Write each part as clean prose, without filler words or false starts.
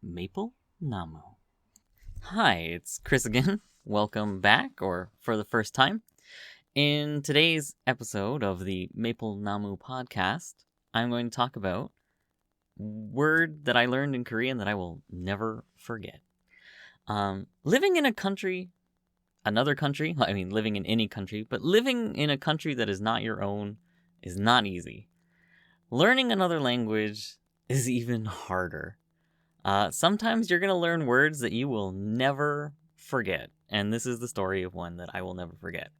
Maple Namu. Hi, it's Chris again. Welcome back, or for the first time. In today's episode of the Maple Namu Podcast, I'm going to talk about a word that I learned in Korean that I will never forget. Living in living in any country, but living in a country that is not your own is not easy. Learning another language is even harder. Sometimes you're going to learn words that you will never forget, and this is the story of one that I will never forget.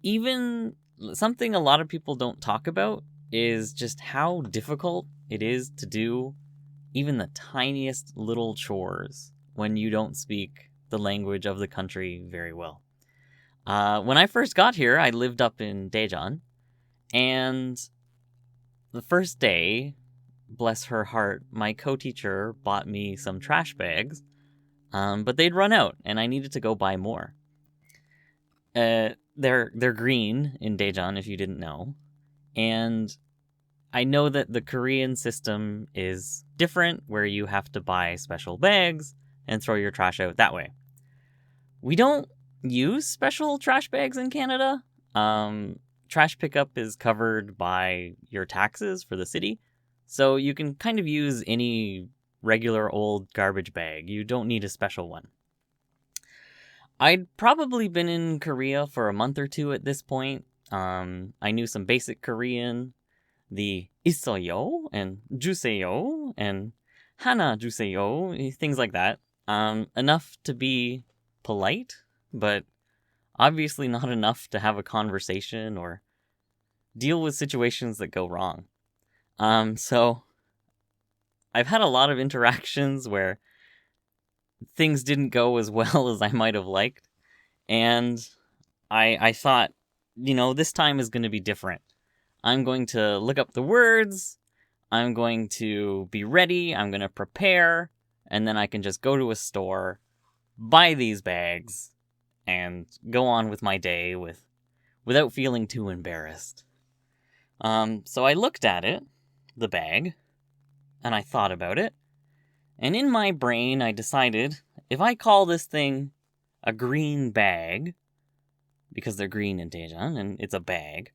Even something a lot of people don't talk about is just how difficult it is to do even the tiniest little chores when you don't speak the language of the country very well. When I first got here, I lived up in Daejeon, and the first day, bless her heart, my co-teacher bought me some trash bags, but they'd run out, and I needed to go buy more. They're green in Daejeon, if you didn't know, and I know that the Korean system is different, where you have to buy special bags and throw your trash out that way. We don't use special trash bags in Canada. Trash pickup is covered by your taxes for the city, so you can kind of use any regular old garbage bag. You don't need a special one. I'd probably been in Korea for a month or two at this point. I knew some basic Korean, the 있어요 and 주세요 and 하나 주세요, things like that. Enough to be polite, but obviously not enough to have a conversation or deal with situations that go wrong. So I've had a lot of interactions where things didn't go as well as I might have liked. And I thought, this time is going to be different. I'm going to look up the words. I'm going to be ready. I'm going to prepare. And then I can just go to a store, buy these bags, and go on with my day without feeling too embarrassed. So I looked at it, the bag, and I thought about it. And in my brain, I decided, if I call this thing a green bag, because they're green in Daejeon, and it's a bag,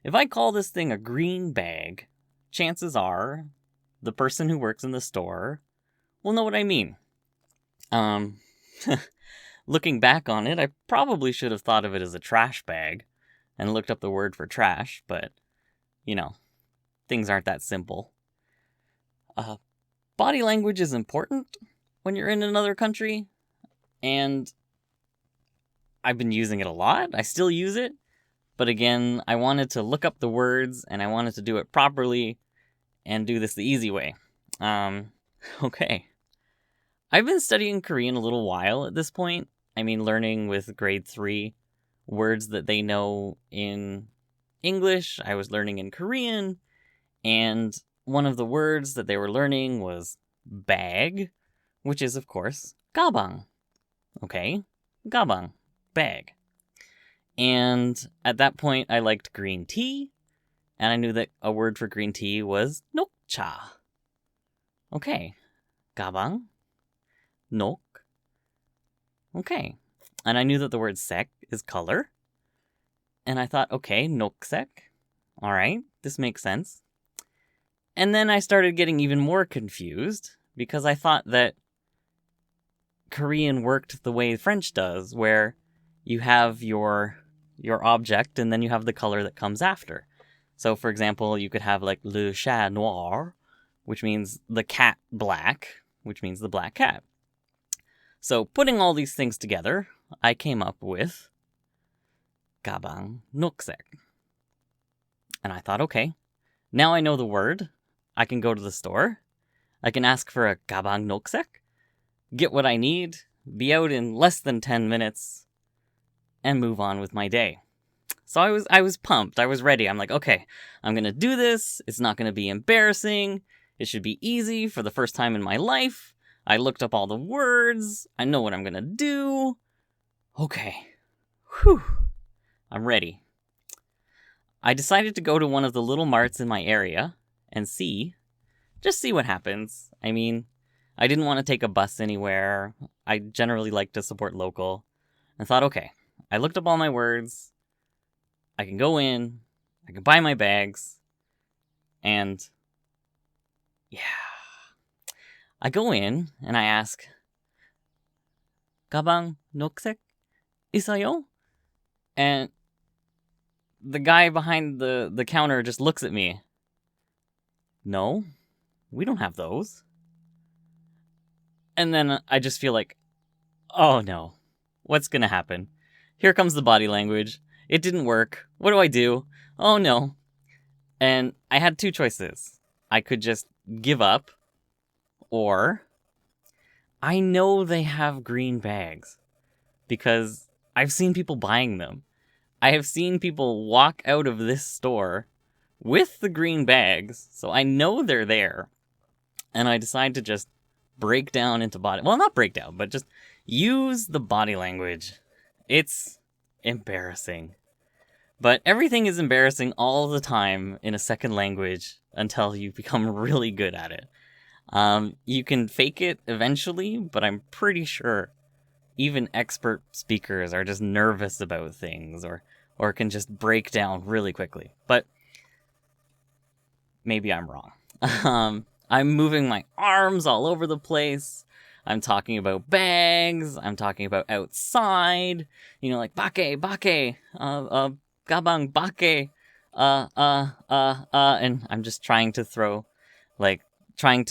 if I call this thing a green bag, chances are the person who works in the store will know what I mean. Looking back on it, I probably should have thought of it as a trash bag and looked up the word for trash, but, things aren't that simple. Body language is important when you're in another country, and I've been using it a lot. I still use it, but again, I wanted to look up the words, and I wanted to do it properly and do this the easy way. Okay. I've been studying Korean a little while at this point. Learning with grade 3 words that they know in English, I was learning in Korean, and one of the words that they were learning was bag, which is, of course, 가방. Okay? 가방. Bag. And at that point, I liked green tea, and I knew that a word for green tea was 녹차. Okay. 가방. 녹. Okay. And I knew that the word 색 is color. And I thought, okay, 녹색. All right, this makes sense. And then I started getting even more confused because I thought that Korean worked the way French does, where you have your object and then you have the color that comes after. So, for example, you could have like le chat noir, which means the cat black, which means the black cat. So, putting all these things together, I came up with 가방 녹색. And I thought, okay, now I know the word. I can go to the store. I can ask for a 가방 녹색, get what I need, be out in less than 10 minutes, and move on with my day. So I was pumped. I was ready. I'm like, okay, I'm going to do this. It's not going to be embarrassing. It should be easy for the first time in my life. I looked up all the words. I know what I'm going to do. Okay. Whew. I'm ready. I decided to go to one of the little marts in my area and just see what happens. I mean, I didn't want to take a bus anywhere. I generally like to support local. I thought, okay, I looked up all my words. I can go in, I can buy my bags, and yeah. I go in and I ask, 가방 녹색 있어요? And the guy behind the counter just looks at me. No, we don't have those. And then I just feel like, oh no, what's gonna happen? Here comes the body language. It didn't work. What do I do? Oh no. And I had two choices. I could just give up, or I know they have green bags because I've seen people buying them. I have seen people walk out of this store with the green bags, so I know they're there. And I decide to just break down into not break down, but just use the body language. It's embarrassing. But everything is embarrassing all the time in a second language until you become really good at it. You can fake it eventually, but I'm pretty sure even expert speakers are just nervous about things or can just break down really quickly. But maybe I'm wrong. I'm moving my arms all over the place. I'm talking about bags. I'm talking about outside. Like bake, gabang, bake, and I'm just trying to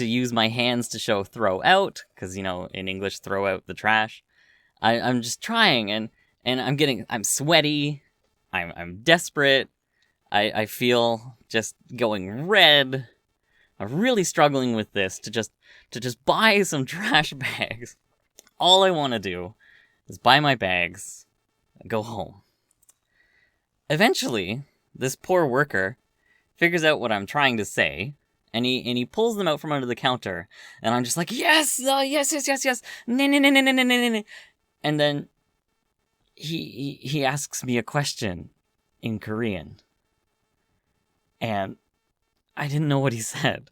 use my hands to show throw out, because, in English, throw out the trash. I'm just trying, and I'm sweaty. I'm desperate. I feel just going red. I'm really struggling with this to just buy some trash bags. All I want to do is buy my bags and go home. Eventually, this poor worker figures out what I'm trying to say, and he pulls them out from under the counter, and I'm just like, yes, yes, ne. And then he asks me a question in Korean, and I didn't know what he said.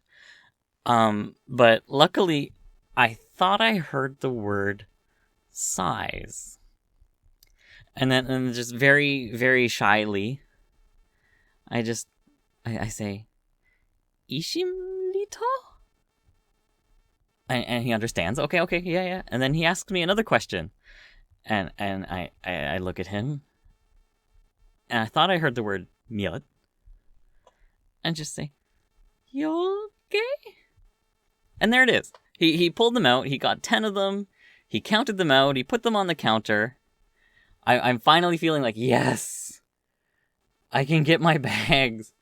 But luckily, I thought I heard the word size. And then just very, very shyly, I say, Ishimlito? And he understands. Okay, yeah. And then he asks me another question. And I look at him, and I thought I heard the word miot, and just say, yoke? And there it is. He pulled them out. He got 10 of them. He counted them out. He put them on the counter. I'm finally feeling like, yes, I can get my bags.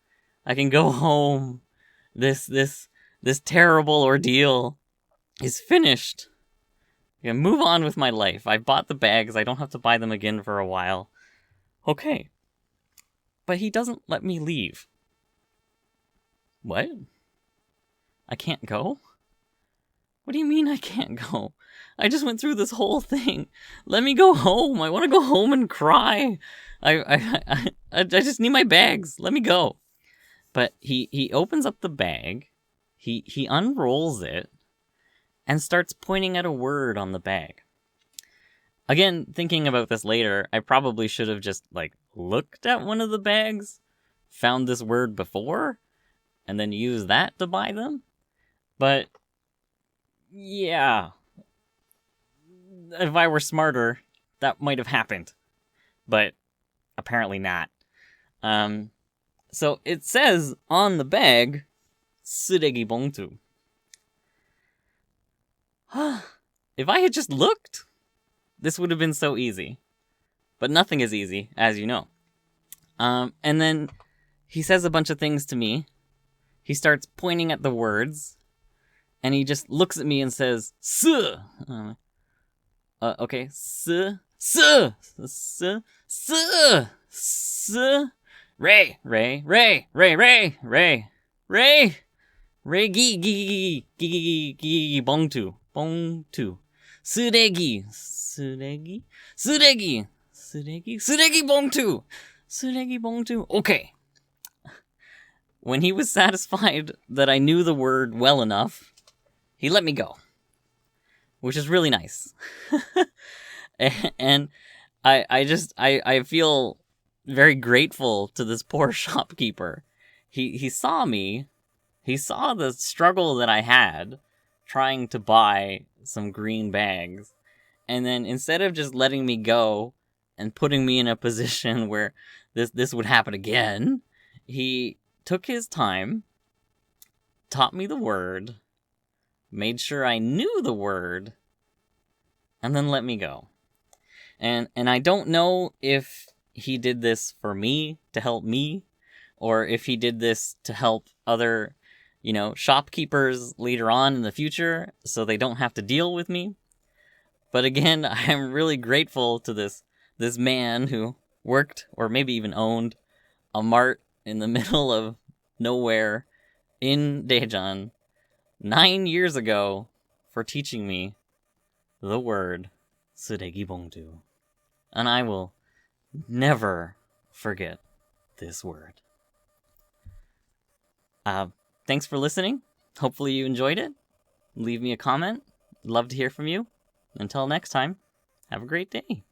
I can go home. This terrible ordeal is finished. I can move on with my life. I bought the bags. I don't have to buy them again for a while. Okay. But he doesn't let me leave. What? I can't go? What do you mean I can't go? I just went through this whole thing. Let me go home. I want to go home and cry. I just need my bags. Let me go. But he opens up the bag. He unrolls it and starts pointing at a word on the bag. Again, thinking about this later, I probably should have just looked at one of the bags, found this word before, and then used that to buy them. But yeah, if I were smarter, that might have happened. But apparently not. So it says on the bag, 쓰레기 봉투. If I had just looked, this would have been so easy. But nothing is easy, as you know. And then he says a bunch of things to me. He starts pointing at the words. And he just looks at me and says, "S." Okay, "S, s, s, s, s, ray, ray, ray, ray, ray, ray, ray, ray, gi, 봉투, 봉투, 쓰레기, 쓰레기, 쓰레기, 쓰레기, 쓰레기 봉투, 쓰레기 봉투. Okay. when he was satisfied that I knew the word well enough, he let me go, which is really nice. And I feel very grateful to this poor shopkeeper. He saw me. He saw the struggle that I had trying to buy some green bags. And then instead of just letting me go and putting me in a position where this would happen again, he took his time, taught me the word, made sure I knew the word, and then let me go. And I don't know if he did this for me, to help me, or if he did this to help other, shopkeepers later on in the future so they don't have to deal with me. But again, I'm really grateful to this man who worked, or maybe even owned, a mart in the middle of nowhere in Daejeon 9 years ago for teaching me the word 쓰레기 봉투. And I will never forget this word. Thanks for listening. Hopefully you enjoyed it. Leave me a comment. Love to hear from you. Until next time, have a great day.